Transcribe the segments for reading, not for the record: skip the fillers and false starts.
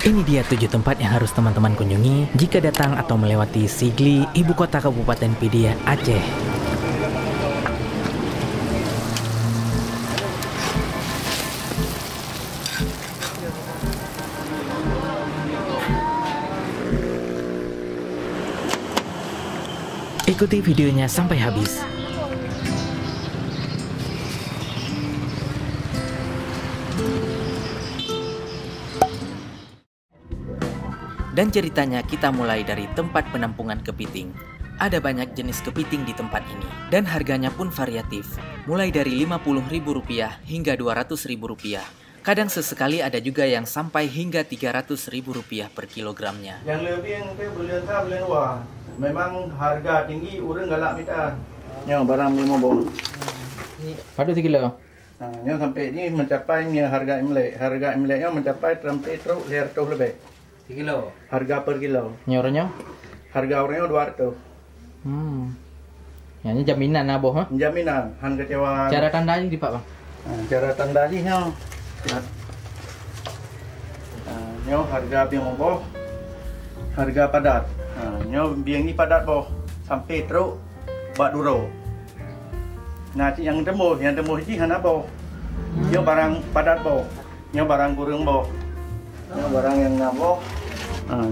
Ini dia 7 tempat yang harus teman-teman kunjungi jika datang atau melewati Sigli, ibu kota Kabupaten Pidia, Aceh. Ikuti videonya sampai habis. Dan ceritanya kita mulai dari tempat penampungan kepiting. Ada banyak jenis kepiting di tempat ini, dan harganya pun variatif, mulai dari Rp50.000 hingga Rp200.000. Kadang sesekali ada juga yang sampai hingga Rp300.000 per kilogramnya. Yang lebih yang bulan luar, memang harga tinggi, orang galak minta. Yang barang lima bon. Pada sekilo. Nah, yang sampai ini mencapai harga Imlek. Harga Imleknya mencapai sampai terus 100 lebih. Sekilo. Harga per kilo. Nyornya? Harga orangnya 200. Ini jaminan lah boh, Jaminan, han kecewa. Cara tandanya di Pak Bang? Nah, cara tandanya nyo harga biang boh. Harga padat. Nyo biang ni padat boh. Sampai terus bak duro. Nah, yang temu ini hana boh. Nyo barang padat boh. Nyo barang kurang boh. Nyo barang yang nabo.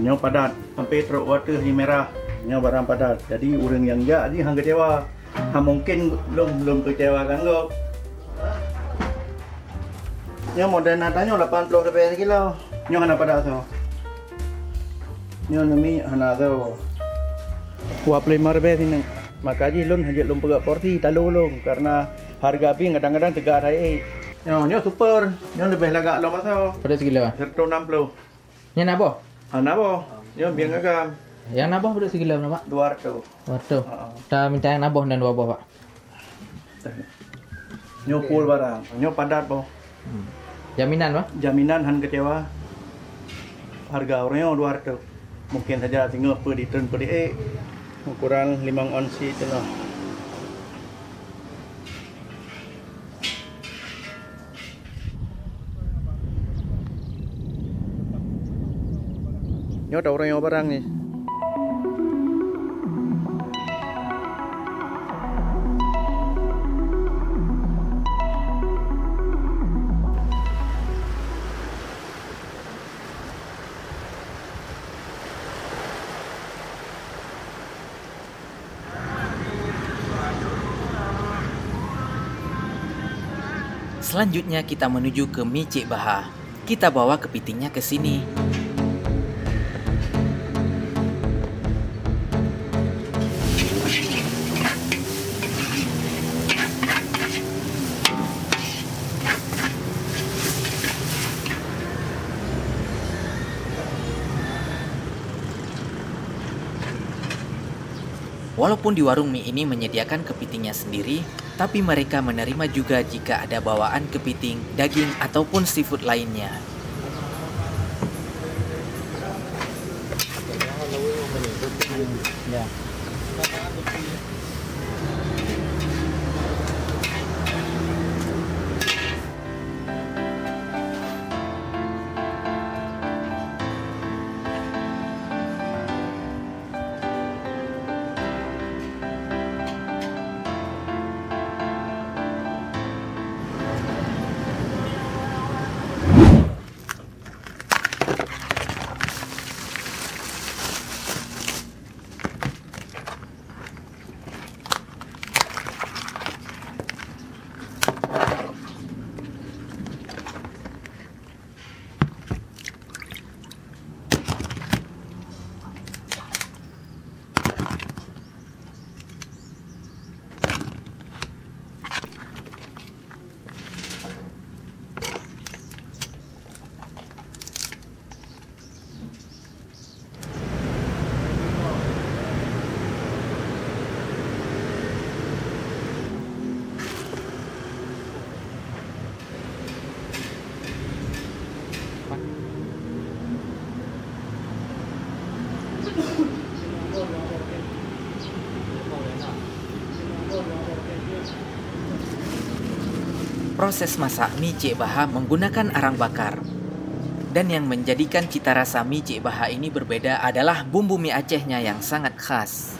Nyo padat sampai teruk water ni merah. Nyo barang padat. Jadi orang yang enggak ni hang kecewa. Mungkin belum kecewa kan kok. Nyo modern natanya 80 lebih kilo. Nyo hana padat so. Nyo nami hana so. 25 lebih sini. Makanya lun hajat lun pegak porsi talu lun karena harga api kadang-kadang tegak naik. Nyo super. Nyo lebih lagak lo masuk. Pada sekilo. 160. Yang nabo? Nabo, nyo biang agam. Yang nabo pada sekilo berapa? 200. Waktu. Kita minta yang nabo dan 2 boh Pak. Nyo full barang, nyo padat boh. Jaminan Pak? Jaminan han kecewa. Harga orangnya 200. Mungkin saja tinggal per return per kurang 5 onsi itu lah. Nyo ada orang yang barang nih. Selanjutnya kita menuju ke Mi Cik Baha. Kita bawa kepitingnya ke sini. Walaupun di warung mie ini menyediakan kepitingnya sendiri, tapi mereka menerima juga jika ada bawaan kepiting, daging, ataupun seafood lainnya. Ya. Proses masak mie Cik Baha menggunakan arang bakar. Dan yang menjadikan cita rasa mie Cik Baha ini berbeda adalah bumbu mie Acehnya yang sangat khas.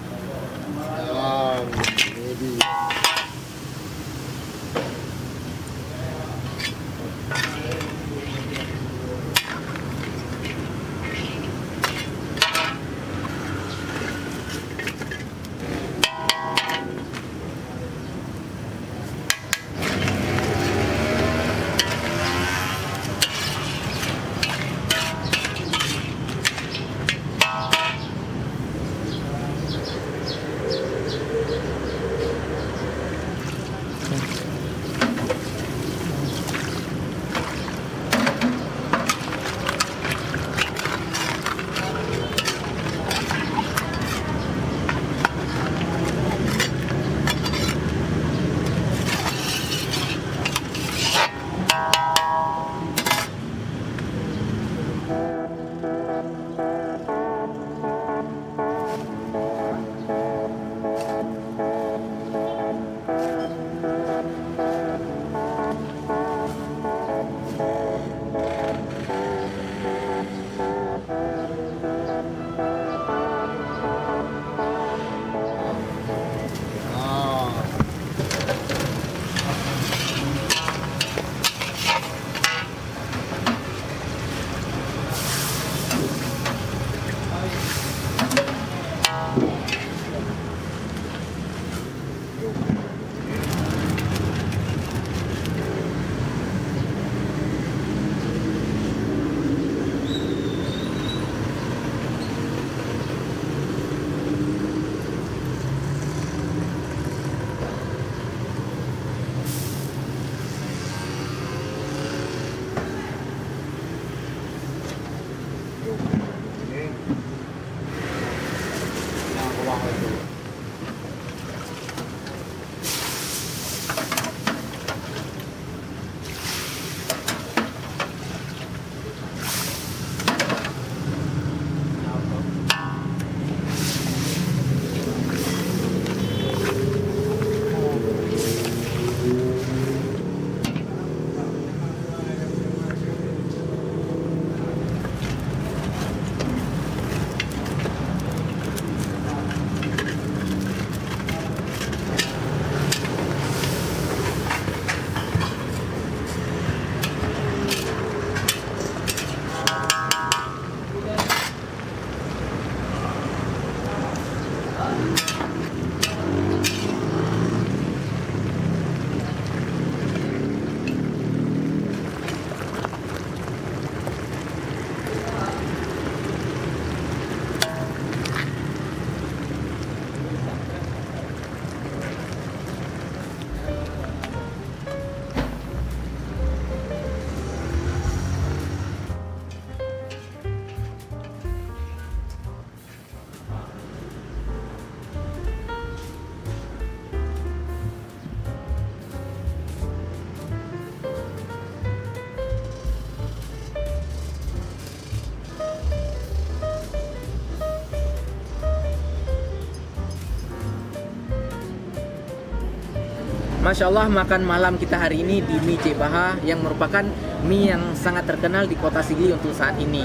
Masya Allah, makan malam kita hari ini di mie Cik Baha yang merupakan mie yang sangat terkenal di kota Sigli untuk saat ini.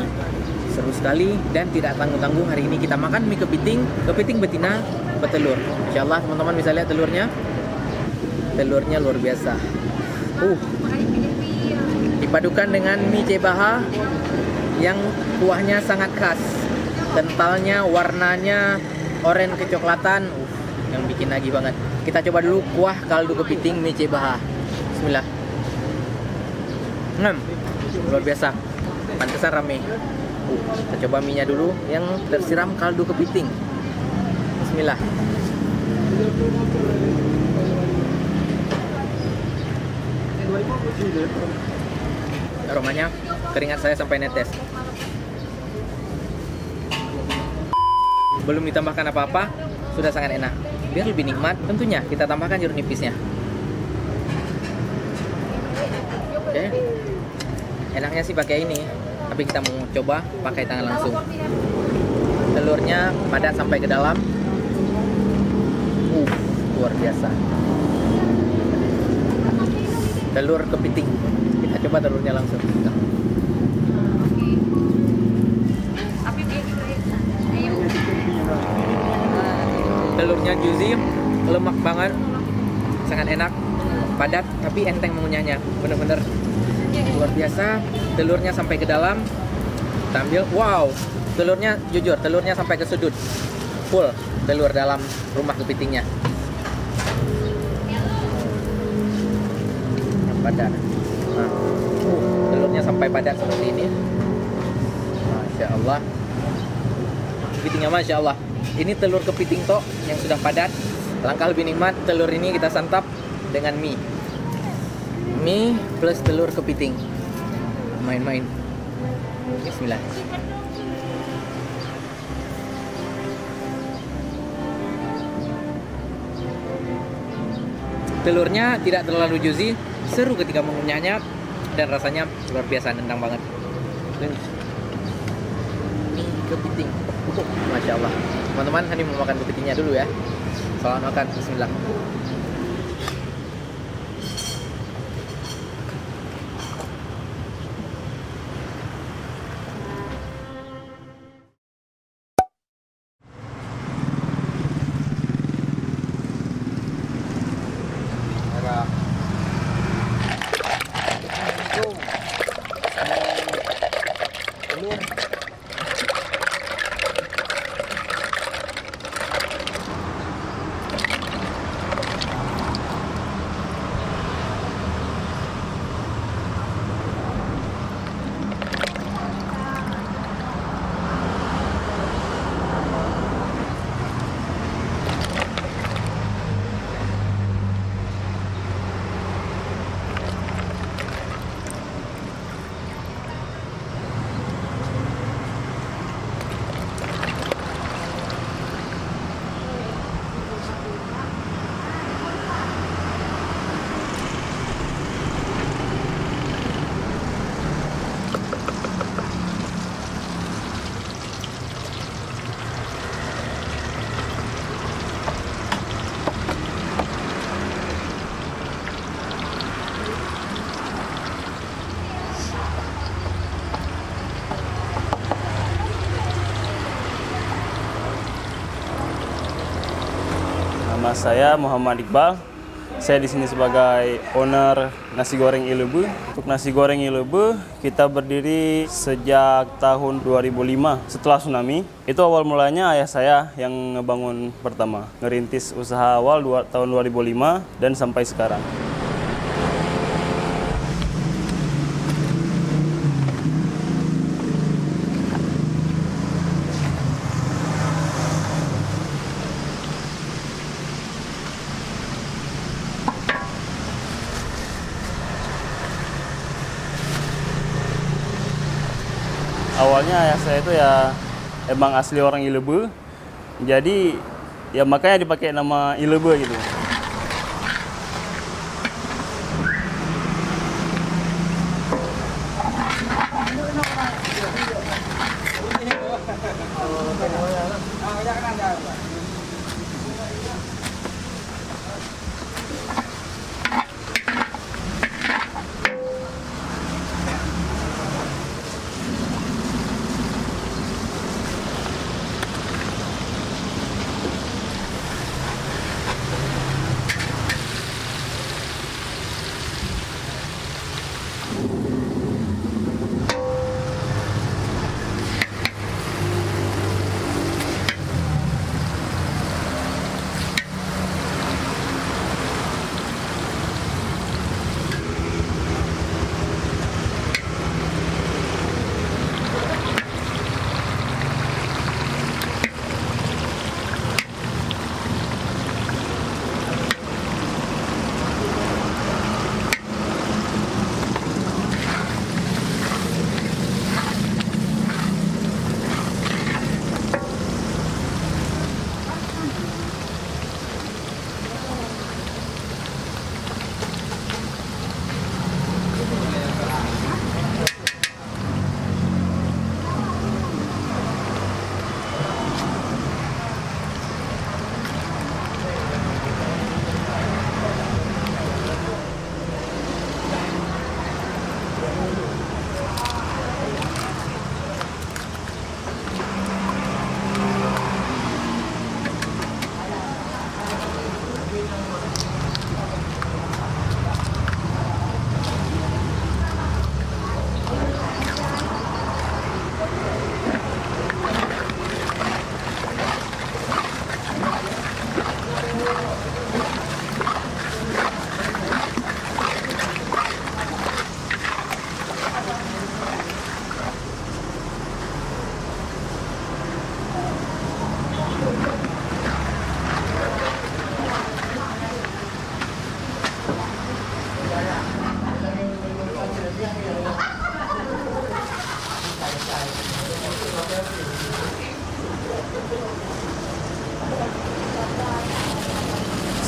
Seru sekali dan tidak tanggung-tanggung. Hari ini kita makan mie kepiting betina bertelur. Masya Allah teman-teman, bisa lihat telurnya. Telurnya luar biasa. Dipadukan dengan mie Cik Baha yang kuahnya sangat khas. Kentalnya, warnanya oranye kecoklatan. Yang bikin nagih banget. Kita coba dulu kuah kaldu kepiting mie Cik Baha. Bismillah. Luar biasa. Pantesan rame. Kita coba mie-nya dulu yang tersiram kaldu kepiting. Bismillah. Aromanya keringat saya sampai netes. Belum ditambahkan apa-apa, sudah sangat enak. Biar lebih nikmat, tentunya kita tambahkan jeruk nipisnya. Oke. Enaknya sih pakai ini, tapi kita mau coba pakai tangan langsung. Telurnya padat sampai ke dalam. Luar biasa. Telur kepiting. Kita coba telurnya langsung. Telurnya juicy, lemak banget, sangat enak, padat tapi enteng mengunyahnya, bener-bener luar biasa. Telurnya sampai ke dalam, kita ambil, wow, telurnya jujur, telurnya sampai ke sudut, full telur dalam rumah kepitingnya. Yang padat, nah, telurnya sampai padat seperti ini, masya Allah. Kepitingnya masya Allah. Ini telur kepiting tok yang sudah padat. Langkah lebih nikmat, telur ini kita santap dengan mie. Mie plus telur kepiting. Main-main. Bismillah. Telurnya tidak terlalu juicy, seru ketika mengunyahnya, dan rasanya luar biasa, nendang banget. Mie kepiting. Masya Allah. Teman-teman, Hani mau makan kepitingnya dulu ya. Selamat makan, bismillah. Nama saya Muhammad Iqbal. Saya di sini sebagai owner Nasi Goreng Ilebe. Untuk Nasi Goreng Ilebe, kita berdiri sejak tahun 2005 setelah tsunami. Itu awal mulanya ayah saya yang ngebangun pertama. Ngerintis usaha awal tahun 2005 dan sampai sekarang. Awalnya ayah saya itu ya emang asli orang Ilebe, jadi ya makanya dipakai nama Ilebe gitu.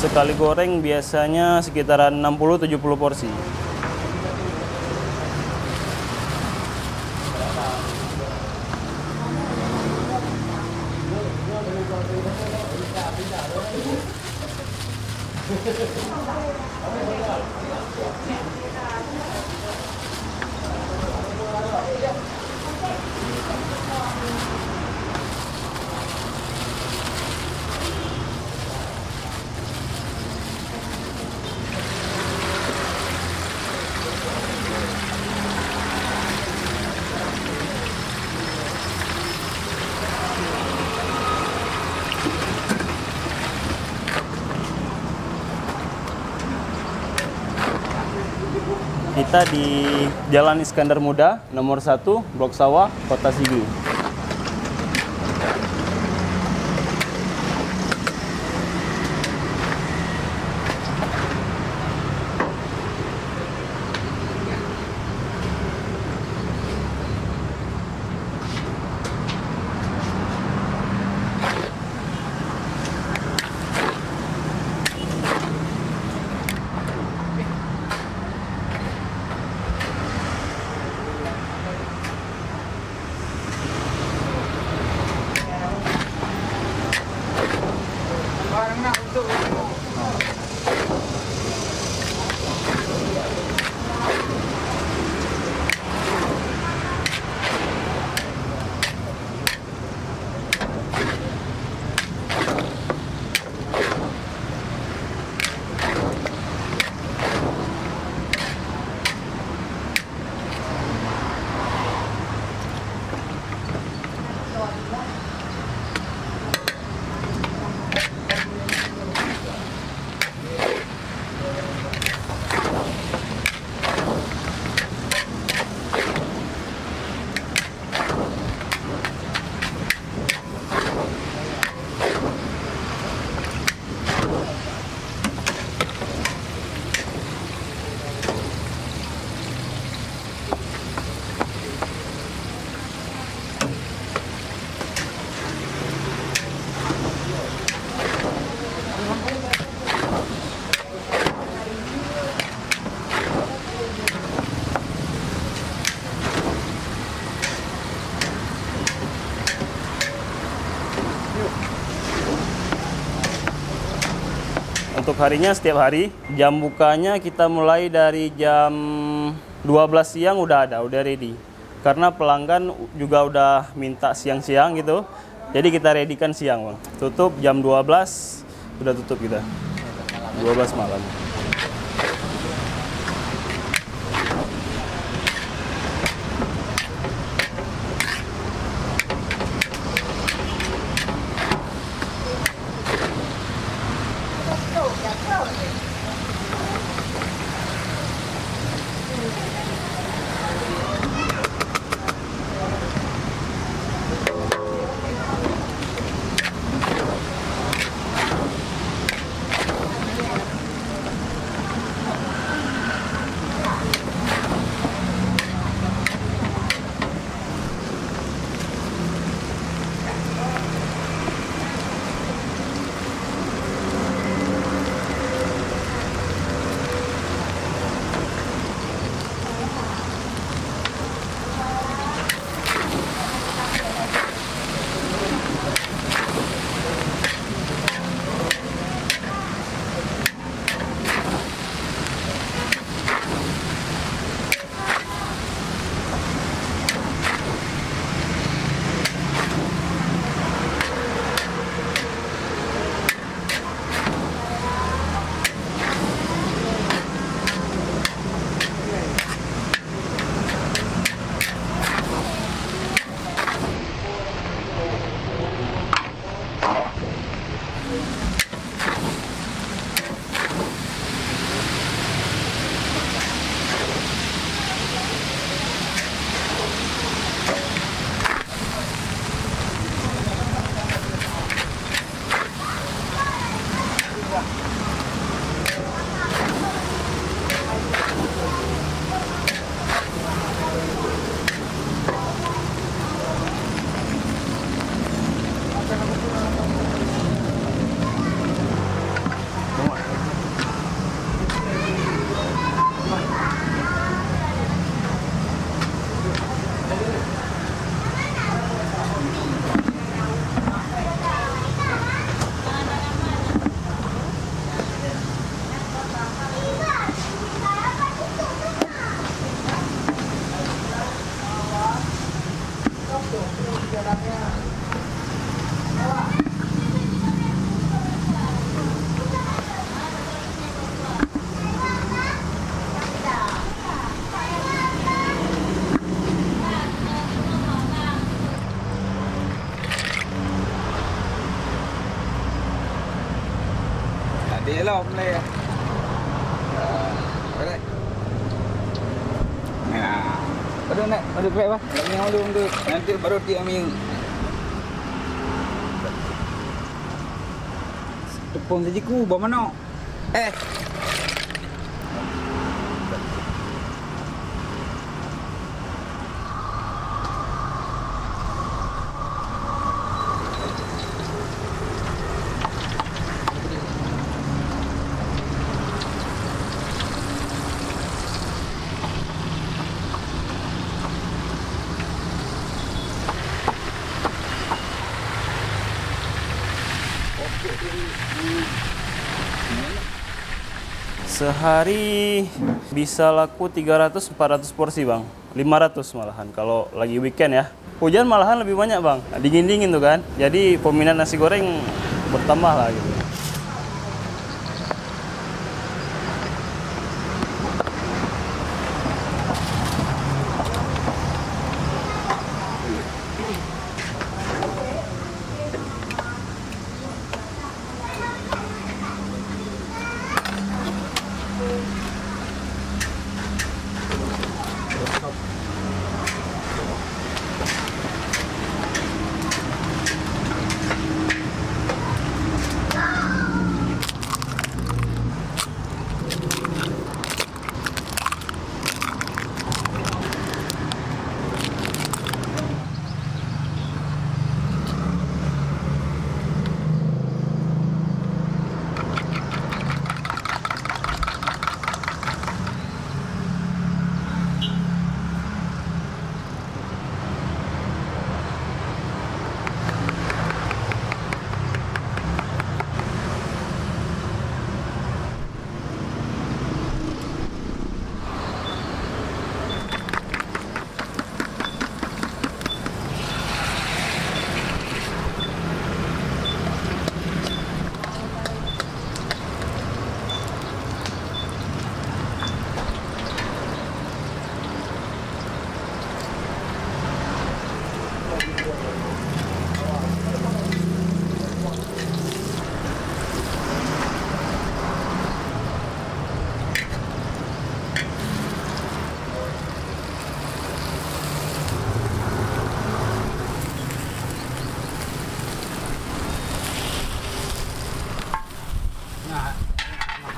Sekali goreng biasanya sekitaran 60-70 porsi. Kita di Jalan Iskandar Muda, nomor 1, Blok Sawah, Kota Sigi. Untuk harinya setiap hari, jam bukanya kita mulai dari jam 12 siang udah ready. Karena pelanggan juga udah minta siang-siang gitu, jadi kita readykan siang, Bang. Tutup jam 12, udah tutup kita, 12 malam. Yelah, mulai ya. Alright. Nah, baru nak, baru grab lah. Yang dulu, nanti baru dia ambil. Tepung sajiku, bawa mana? Sehari bisa laku 300-400 porsi bang, 500 malahan kalau lagi weekend ya. Hujan malahan lebih banyak bang, dingin-dingin tuh kan, jadi peminat nasi goreng bertambah lah gitu.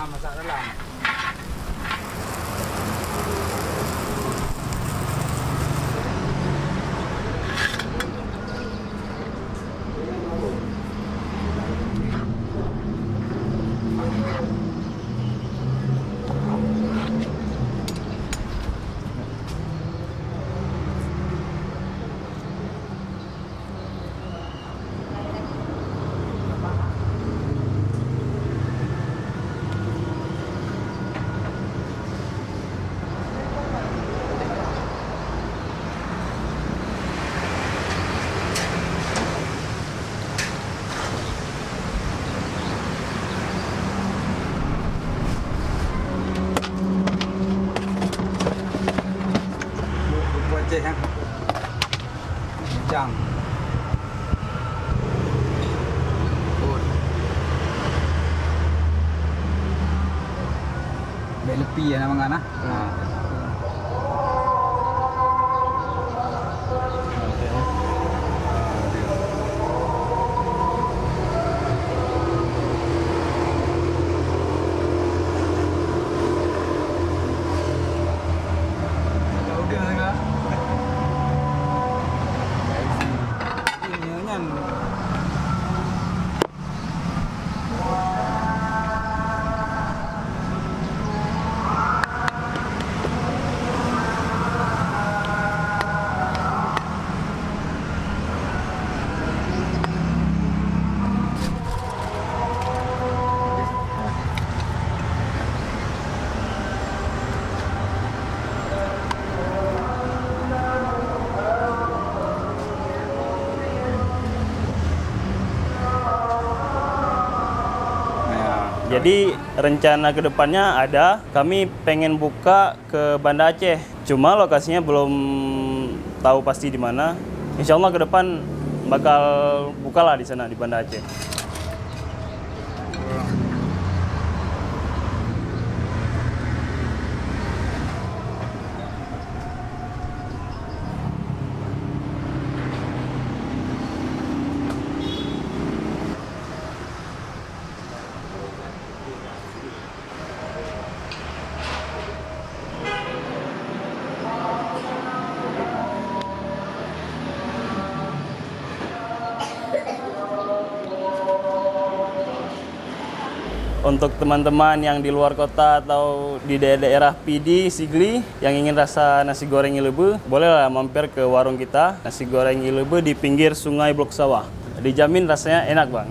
Masak dalam. Aceh ya. Jang. Belepi ya nama ngana. Jadi rencana kedepannya ada, kami pengen buka ke Banda Aceh. Cuma lokasinya belum tahu pasti di mana. Insya Allah ke depan bakal bukalah di sana di Banda Aceh. Untuk teman-teman yang di luar kota atau di daerah PD, Sigli yang ingin rasa nasi goreng Ilebe, bolehlah mampir ke warung kita, nasi goreng Ilebe di pinggir Sungai Blok Sawah. Dijamin rasanya enak, Bang.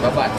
Babat.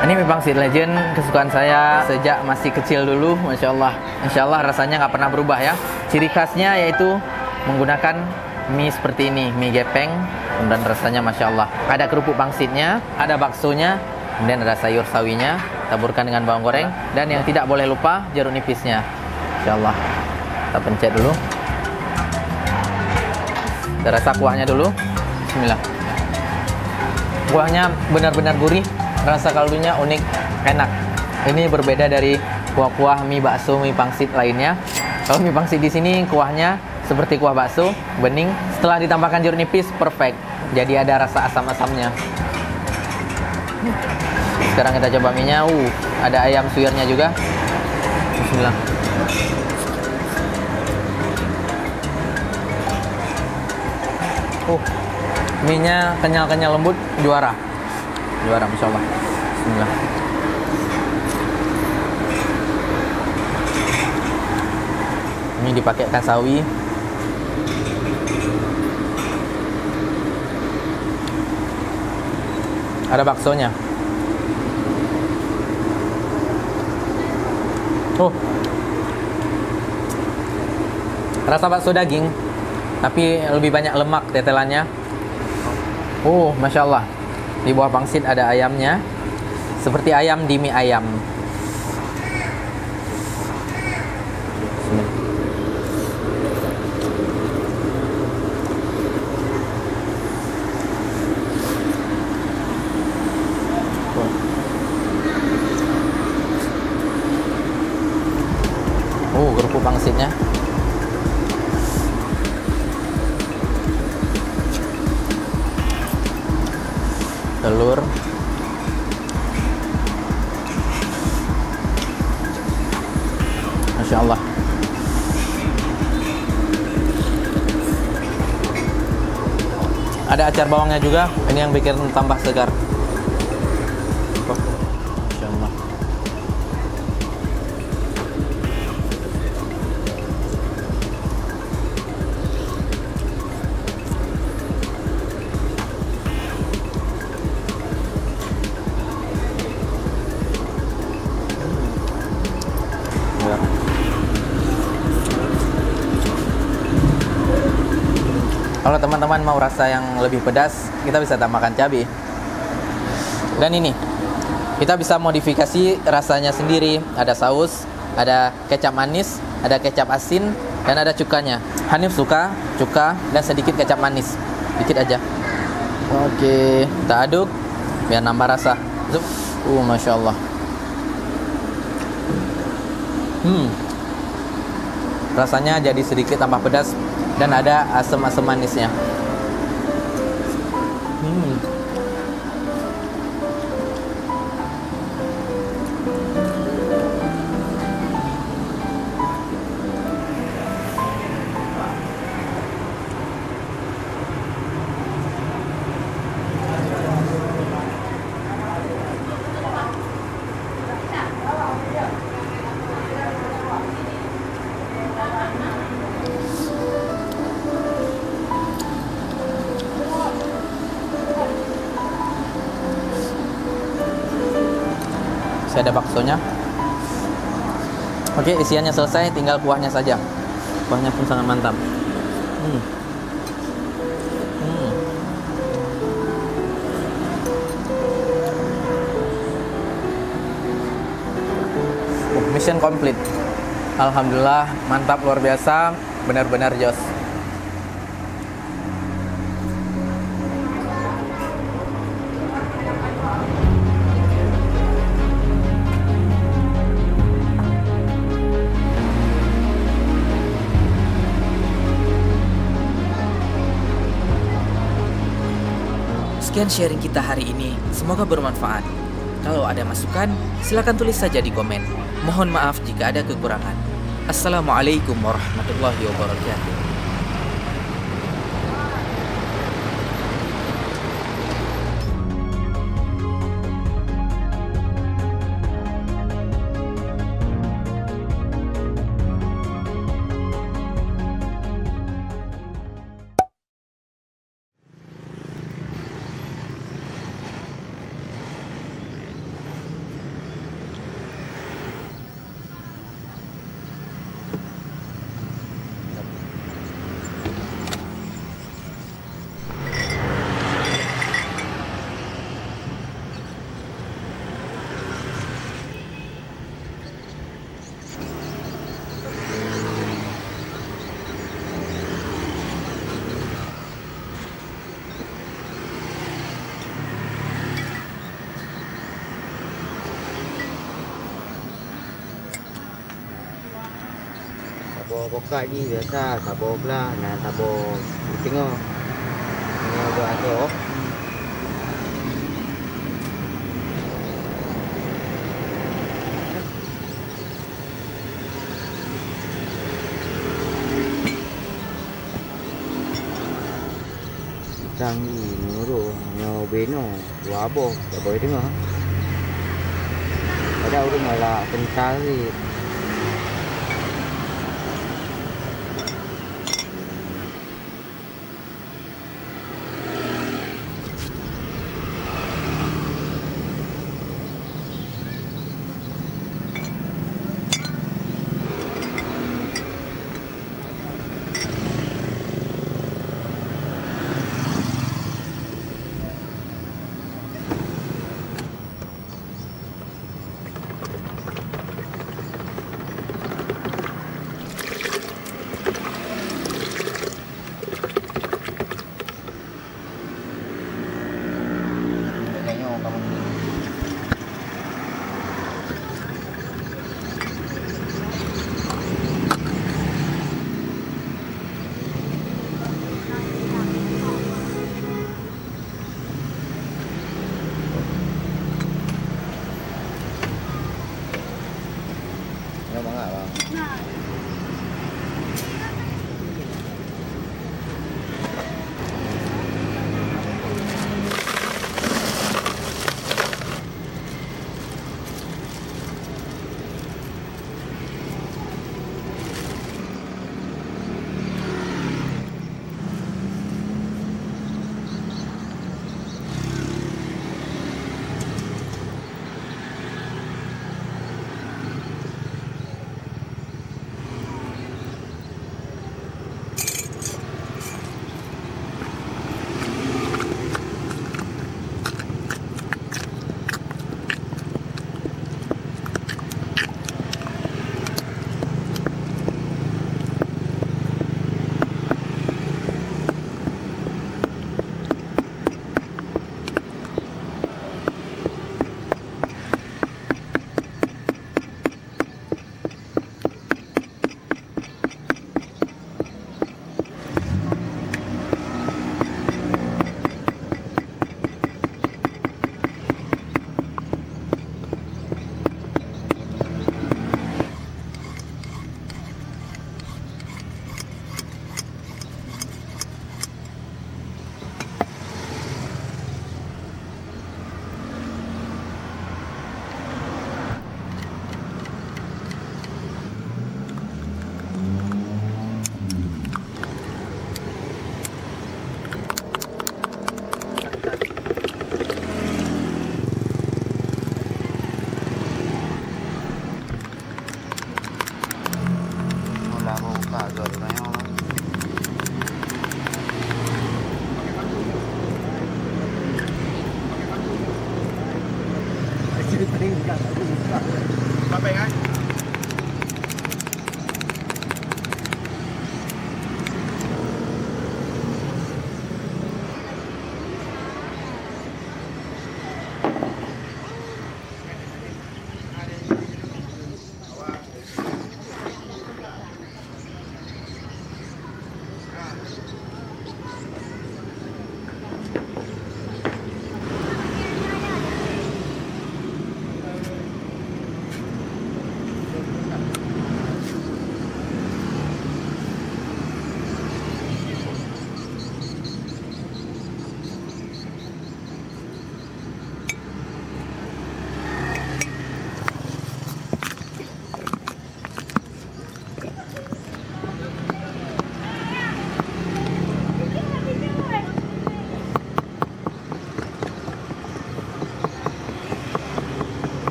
Ini mie pangsit legend kesukaan saya sejak masih kecil dulu, Masya Allah. Insya Allah rasanya nggak pernah berubah ya. Ciri khasnya yaitu menggunakan mie seperti ini, mie gepeng, dan rasanya Masya Allah. Ada kerupuk pangsitnya, ada baksonya, Kemudian ada sayur sawinya, taburkan dengan bawang goreng. Dan yang tidak boleh lupa jeruk nipisnya. Insyaallah. Kita pencet dulu. Kita rasa kuahnya dulu. Bismillah. Kuahnya benar-benar gurih, rasa kaldunya unik, enak. Ini berbeda dari kuah-kuah mie bakso, mie pangsit lainnya. Kalau mie pangsit di sini kuahnya seperti kuah bakso, bening. Setelah ditambahkan jeruk nipis, perfect. Jadi ada rasa asam-asamnya. Sekarang kita coba mie-nya. Ada ayam suwirnya juga. Bismillah. Mie-nya kenyal-kenyal lembut, juara. Juara, Masya Allah. Bismillah. Ini dipakaikan sawi. Ada baksonya. Rasa bakso daging, tapi lebih banyak lemak tetelannya. Masya Allah. Di bawah pangsit ada ayamnya, seperti ayam di mie ayam. Kerupuk pangsitnya. Telur. Masya Allah. Ada acar bawangnya juga. Ini yang bikin tambah segar. Masya Allah. Kalau teman-teman mau rasa yang lebih pedas, kita bisa tambahkan cabai. Dan ini, kita bisa modifikasi rasanya sendiri. Ada saus, ada kecap manis, ada kecap asin, dan ada cukanya. Hanif suka cuka dan sedikit kecap manis, dikit aja. Oke, kita aduk biar nambah rasa. Masya Allah. Rasanya jadi sedikit tambah pedas dan ada asam-asam manisnya. Saya ada baksonya. Oke, isiannya selesai, tinggal kuahnya saja. Kuahnya pun sangat mantap. Mission complete. Alhamdulillah, mantap, luar biasa, benar-benar jos. Sekian sharing kita hari ini, semoga bermanfaat. Kalau ada masukan, silakan tulis saja di komen. Mohon maaf jika ada kekurangan. Assalamualaikum warahmatullahi wabarakatuh. pokok ni biasa tabur belah dan tabur di tengah. Ini ada atur. Canggih menurut nyo beno wabo tak boleh dengar. Ada udah malah kental ni.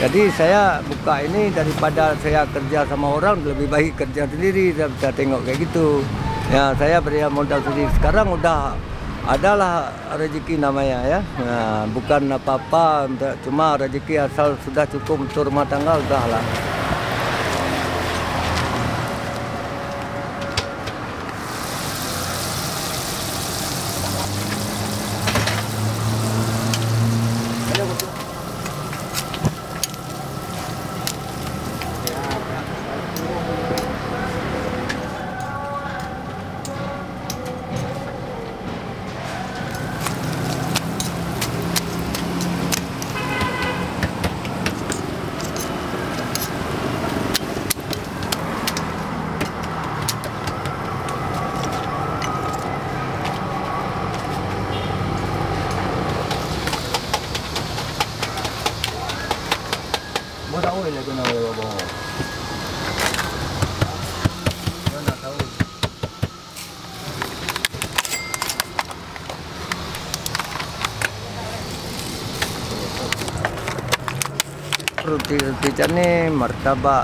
Jadi saya buka ini daripada saya kerja sama orang, lebih baik kerja sendiri. Saya bisa tengok kayak gitu. Ya, saya beri modal sendiri. Sekarang udah adalah rezeki namanya ya. Nah, bukan apa-apa, cuma rezeki asal sudah cukup untuk rumah tangga udah lah. Mau tahu ya kena bawa. Mana tahu. Roti ini martabak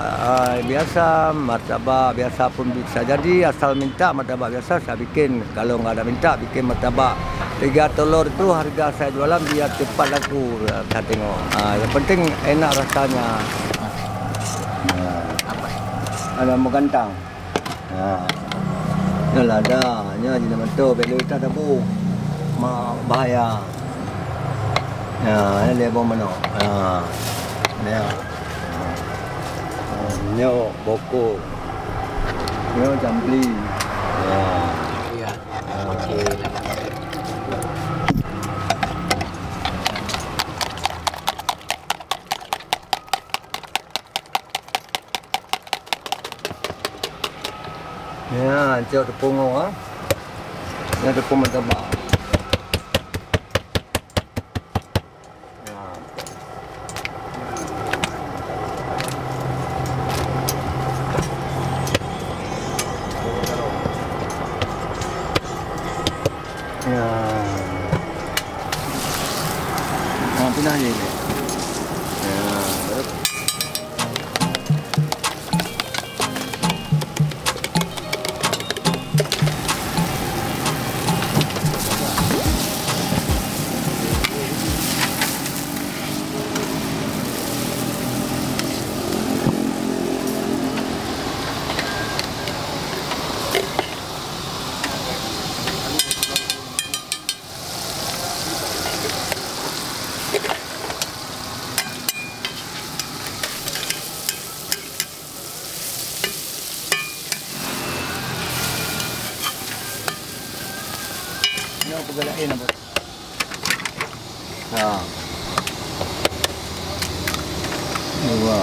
biasa pun bisa jadi, asal minta martabak biasa saya bikin. Kalau nggak ada minta bikin martabak 3 telur itu harga saya jualan biar cepat laku. Saya tengok. Yang penting enak rasanya. Ada menggantang. Yalah ada, nya jadi mantu beli kita tabu. Bahaya. Ya, ini dia bom mana? Nyo, nyo boko, nyo jambli. Iya. Oke. Ya, jauh tepung ah. Ya tepung martabak. Ya. Pindah aja ini. Ya, baru. Ini aku belain apa? Nah. Dua.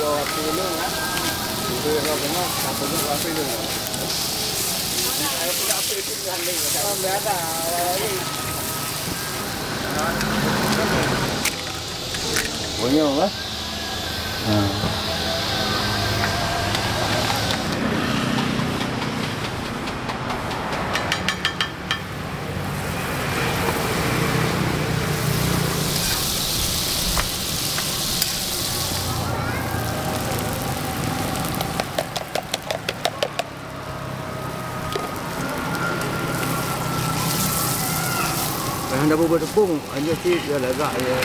Yo api dulu kan. Itu kalau kena satu dulu api dulu. Ayo pula api itu gandeng. Kalau enggak ada lagi. Punya apa? Dah bertepung, hanya sih dia agak ya.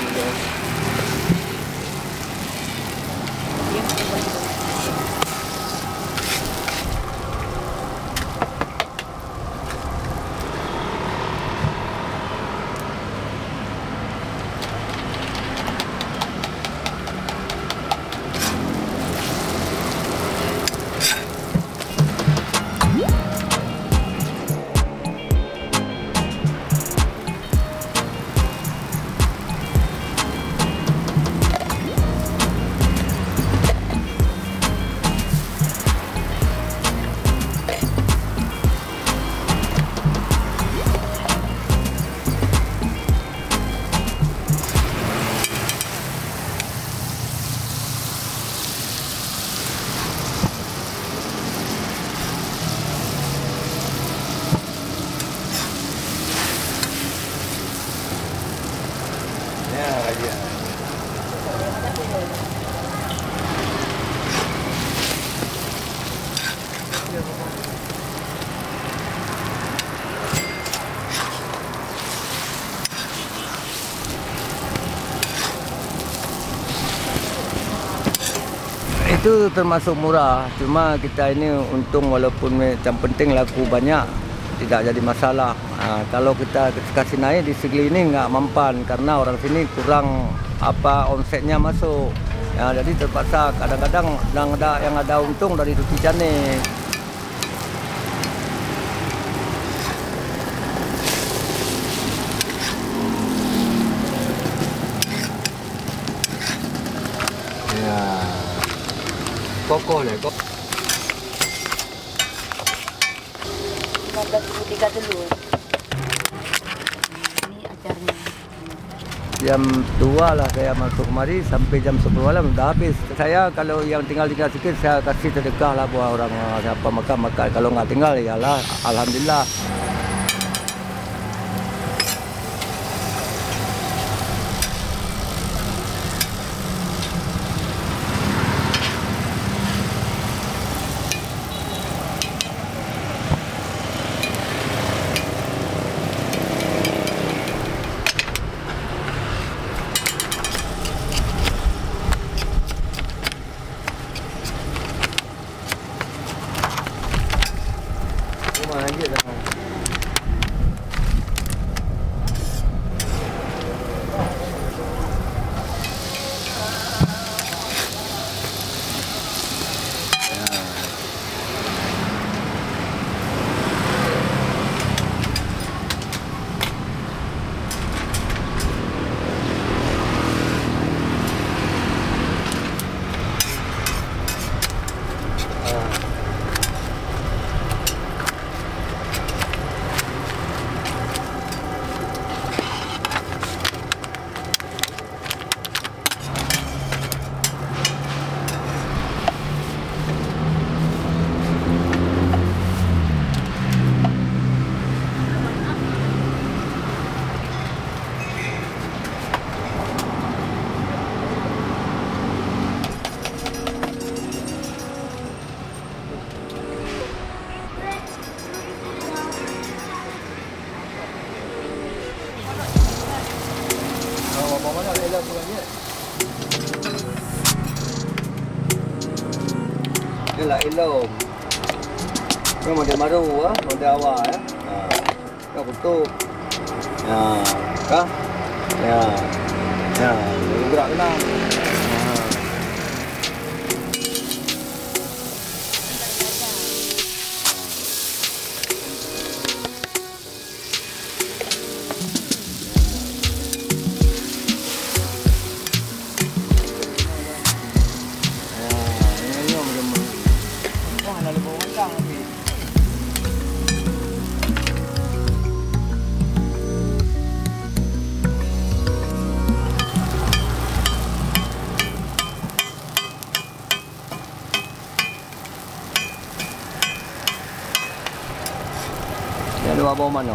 Itu termasuk murah, cuma kita ini untung walaupun macam penting laku banyak, tidak jadi masalah. Kalau kita kasih naik di segi ini nggak mempan karena orang sini kurang omsetnya masuk. Ya, jadi terpaksa kadang-kadang yang ada untung dari roti canai. Ya. Kokoh ni, kok. 15.3 dulu. Ini acaranya. Jam 2 lah saya masuk kemari sampai jam 10 malam dah habis. Saya kalau yang tinggal sikit saya kasih sedekah lah buat orang siapa makan. Kalau nggak tinggal ya lah, alhamdulillah. Inilah ilom. Ini model baru, model awal ya. Kau tutup. Kah? Ya. Gerak kena. bawa mana?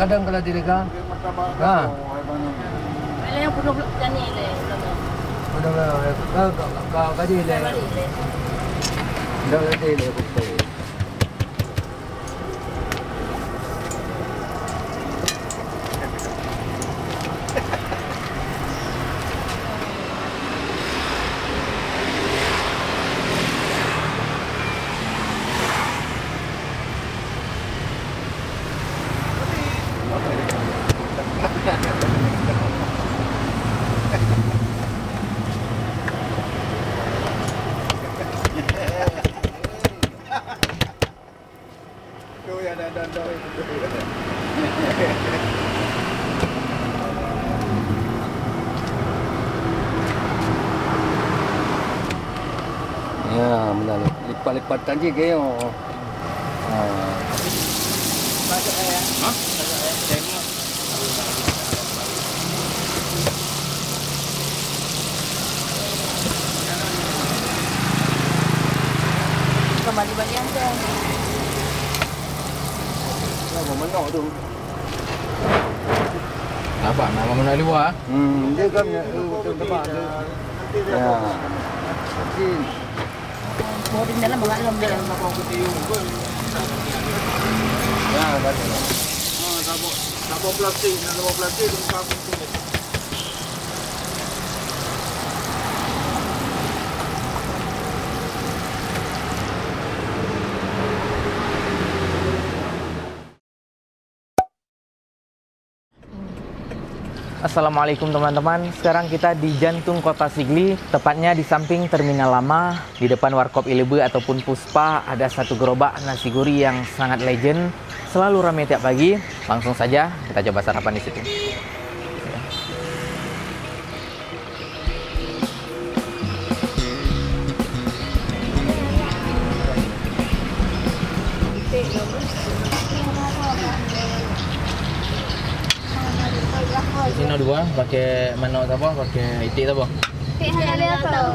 Kadang kalau direka. Ha. Wala yang puno kanile. Udah gaji le. Udah gaji le bukti. Ya, benar. Lipat-lipat tadi ke yo. Kembali balik anda. Nama mana tu? Apa nama mana luar? Dia kan tempat tu. Ya. Mau di dalam mengalam dalam. Ya, betul. Sabuk plastik, sabuk plastik tu kamu tu. Assalamualaikum teman-teman, sekarang kita di jantung kota Sigli, tepatnya di samping terminal lama, di depan Warkop Ilebe ataupun Puspa, ada satu gerobak nasi gurih yang sangat legend, selalu ramai tiap pagi. Langsung saja kita coba sarapan di situ. Sini dua, pakai mana apa? Pakai itik apa? Itik halal tu.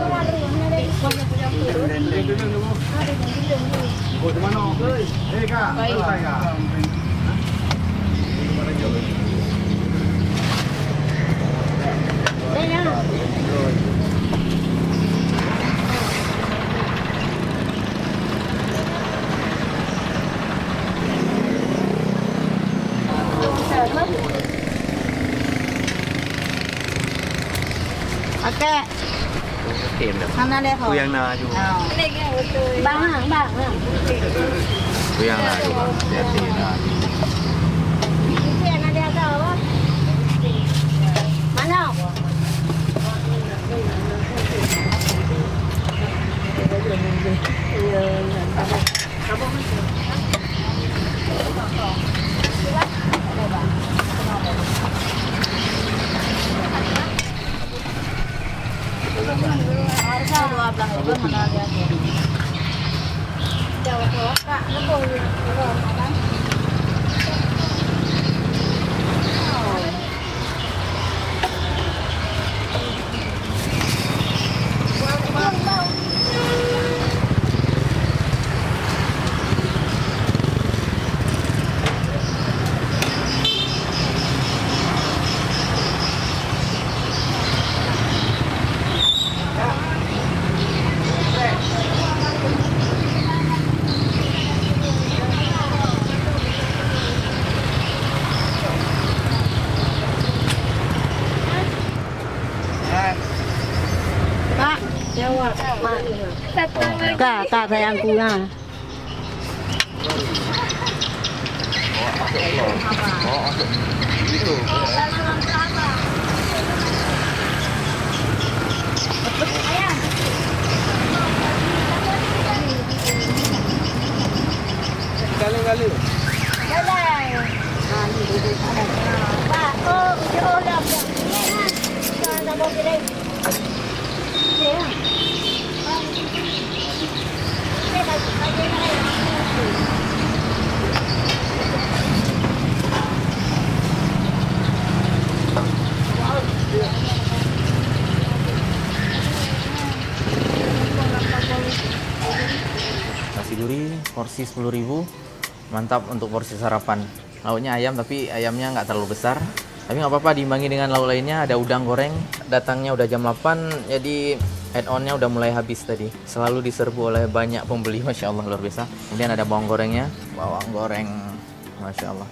Oh, di mana? Kak. Okey. Mana dia kau? Yang nak juga. Bang. Yang nak juga. Jadi nak. Ini anak dia kau. Mana? Harga 12 mana dia? Jauh Kak, lebih. Kak sayangku ya. Kali-kali. Pak, oh, udah. Jangan mau kirim. Nasi gurih porsi 10.000, mantap untuk porsi sarapan. Lauknya ayam, tapi ayamnya nggak terlalu besar. Tapi nggak apa-apa, diimbangi dengan lauk lainnya. Ada udang goreng, datangnya udah jam 8, jadi add-onnya udah mulai habis tadi. Selalu diserbu oleh banyak pembeli, Masya Allah, luar biasa. Kemudian ada bawang gorengnya, bawang goreng, Masya Allah.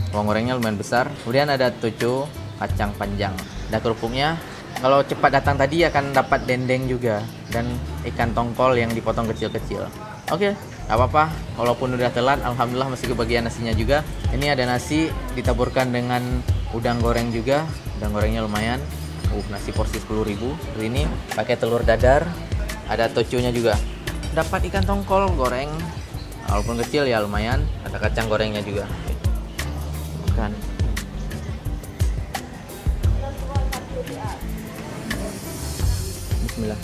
Bawang gorengnya lumayan besar. Kemudian ada tucu, kacang panjang. Ada kerupuknya. Kalau cepat datang tadi akan dapat dendeng juga. Dan ikan tongkol yang dipotong kecil-kecil. Oke, nggak apa-apa. Walaupun udah telat, alhamdulillah masih kebagian nasinya juga. Ini ada nasi ditaburkan dengan udang goreng juga. Udang gorengnya lumayan. Nasi porsi 10.000. Ini pakai telur dadar. Ada tocunya juga. Dapat ikan tongkol goreng. Walaupun kecil ya lumayan. Ada kacang gorengnya juga. Makan. Bismillah.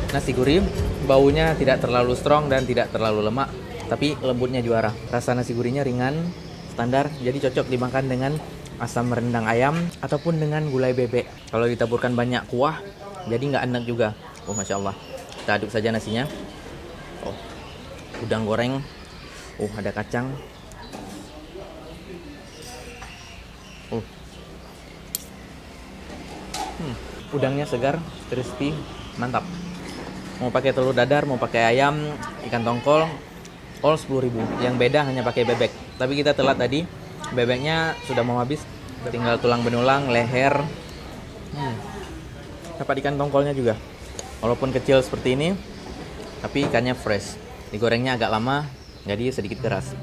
Nasi gurih baunya tidak terlalu strong dan tidak terlalu lemak, tapi lembutnya juara. Rasa nasi gurihnya ringan, standar, jadi cocok dimakan dengan asam rendang ayam ataupun dengan gulai bebek. Kalau ditaburkan banyak kuah, jadi nggak enak juga. Masya Allah. Kita aduk saja nasinya. Udang goreng. Ada kacang. Udangnya segar, crispy, mantap. Mau pakai telur dadar, mau pakai ayam, ikan tongkol, all 10.000. Yang beda hanya pakai bebek. Tapi kita telat tadi, bebeknya sudah mau habis. Tinggal tulang benulang, leher. Dapat ikan tongkolnya juga. Walaupun kecil seperti ini, tapi ikannya fresh. Digorengnya agak lama, jadi sedikit keras.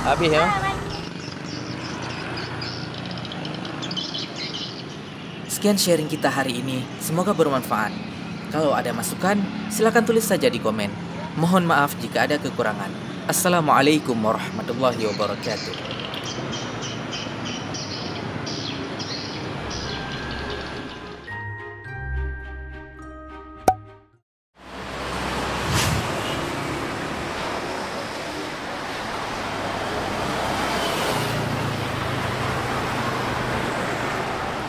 Habis ya. Sekian sharing kita hari ini. Semoga bermanfaat. Kalau ada masukan, silakan tulis saja di komen. Mohon maaf jika ada kekurangan. Assalamualaikum warahmatullahi wabarakatuh.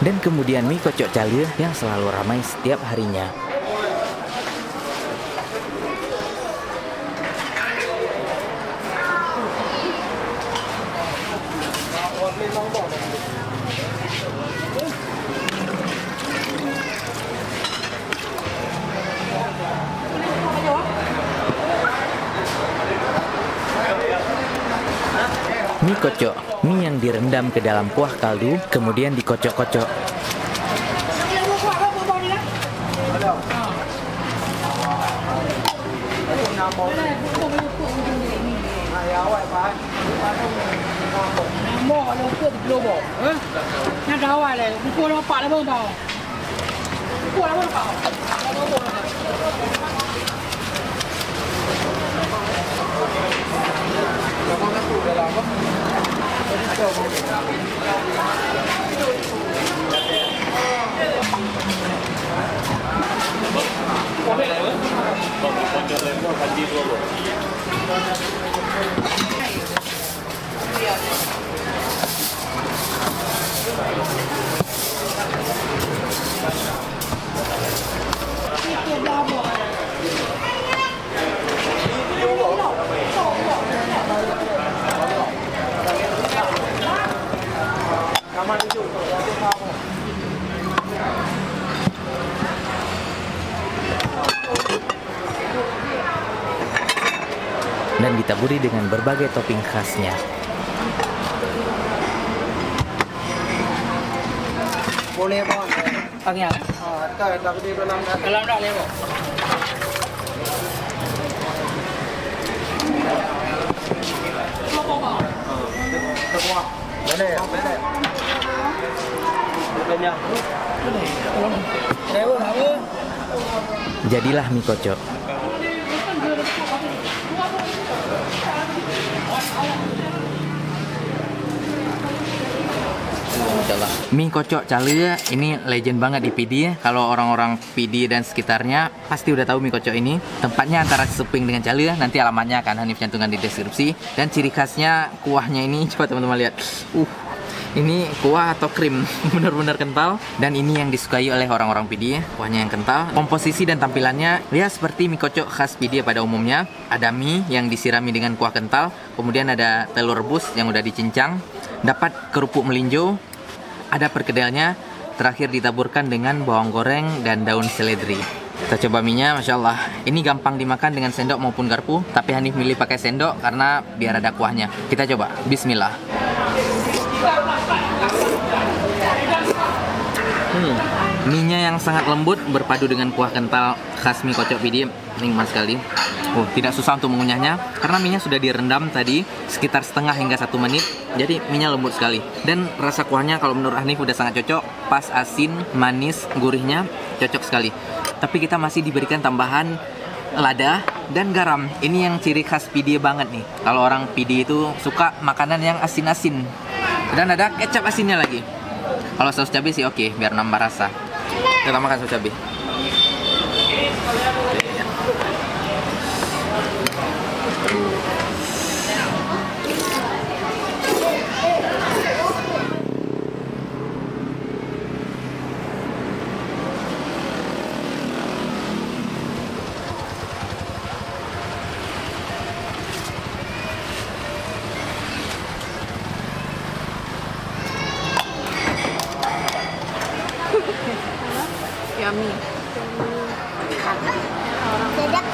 Dan kemudian mie kocok calir yang selalu ramai setiap harinya. Mie kocok, mie yang direndam ke dalam kuah kaldu, kemudian dikocok-kocok. mau ada ukur 3 kilo mau. Nak dah awal le. Ukur dah 4 lebih tau. Ukur dah berapa? Dan ditaburi dengan berbagai topping khasnya. Boleh bang. Panggil. Tak di dalam dah. Dalam dah le bang. Jadilah mie kocok. Mie kocok Calea ini legend banget di PD ya. Kalau orang-orang PD dan sekitarnya pasti udah tahu mie kocok ini. Tempatnya antara Seping dengan Calea. Nanti alamatnya akan Hanif cantumkan di deskripsi. Dan ciri khasnya kuahnya ini, coba teman-teman lihat. Ini kuah atau krim, benar-benar kental. Dan ini yang disukai oleh orang-orang PD ya, kuahnya yang kental. Komposisi dan tampilannya ya seperti mie kocok khas PD pada umumnya. Ada mie yang disirami dengan kuah kental, kemudian ada telur rebus yang udah dicincang, dapat kerupuk melinjo, ada perkedelnya, terakhir ditaburkan dengan bawang goreng dan daun seledri. Kita coba mie-nya, Masya Allah. Ini gampang dimakan dengan sendok maupun garpu, tapi Hanif milih pakai sendok karena biar ada kuahnya. Kita coba, bismillah. Mie-nya yang sangat lembut berpadu dengan kuah kental khas mie kocok PD, nikmat sekali. Tidak susah untuk mengunyahnya karena mie-nya sudah direndam tadi sekitar setengah hingga 1 menit. Jadi mie-nya lembut sekali. Dan rasa kuahnya kalau menurut Hanif udah sangat cocok, pas asin, manis, gurihnya cocok sekali. Tapi kita masih diberikan tambahan lada dan garam. Ini yang ciri khas PD banget nih. Kalau orang PD itu suka makanan yang asin-asin. Dan ada kecap asinnya lagi. Kalau saus cabai sih oke, biar nambah rasa. Kita makan saus cabai. Yummy. Sedap.